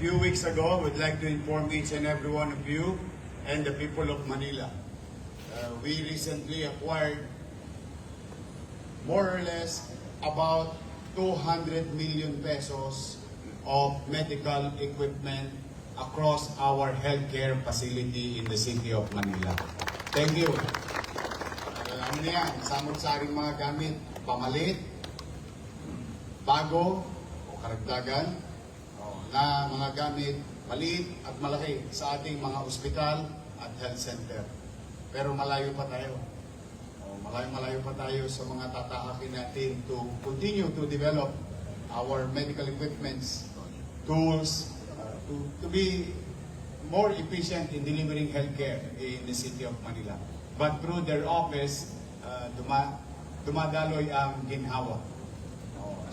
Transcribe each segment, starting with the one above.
few weeks ago, we'd like to inform each and every one of you and the people of Manila. We recently acquired more or less about 200 million pesos of medical equipment across our healthcare facility in the city of Manila. Thank you. Alam niyo yan, samot-saring mga gamit, pamalit, bago o karagdagan na mga gamit, maliit at malaki sa ating mga ospital at health center. Pero malayo pa tayo. Malayo pa tayo sa mga tatahakin natin to continue to develop our medical equipments, tools, to be more efficient in delivering healthcare in the city of Manila. But through their office, dumadaloy ang ginhawa.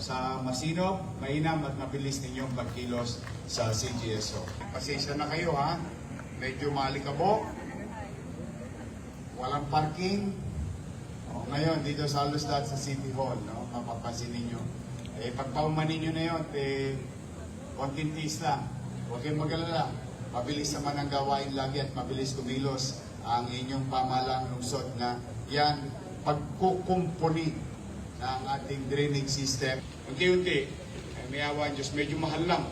Sa masinop, mainam at mabilis ninyong pagkilos sa CGSO. Pasensya na kayo ha, medyo malikabok, walang parking. Ngayon, dito sa halos lahat sa City Hall, mapapansin ninyo. Pagpauman ninyo na yun, konting tiis lang. Huwag kayong mag-alala. Mabilis naman ang gawain lagi at mabilis kumilos ang inyong pamahalang lungsod na yan, pagkukumpuni ng ating drainage system. Unti-unti, may awa ang Diyos, medyo mahal lang.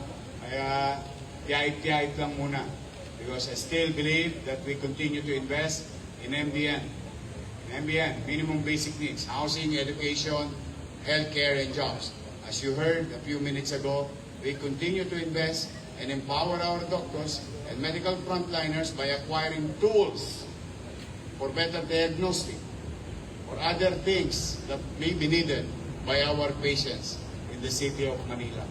Kaya tiyait-tiyait lang muna. Because I still believe that we continue to invest in MBN. MBN, minimum basic needs, housing, education, healthcare, and jobs. As you heard a few minutes ago, we continue to invest and empower our doctors and medical frontliners by acquiring tools for better diagnostic or other things that may be needed by our patients in the city of Manila.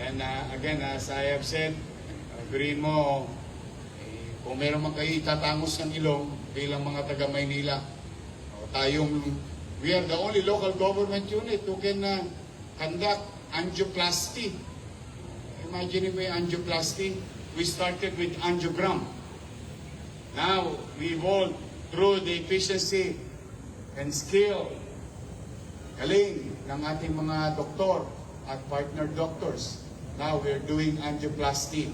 And again, as I have said, agreein mo, kung meron man kayo itatangos ng ilong bilang mga taga-Maynila, we are the only local government unit who can conduct angioplasty. Imagine if may angioplasty, we started with angiogram. Now, we evolved through the efficiency and skill, galing ng ating mga doktor at partner doctors. Now we're doing angioplasty.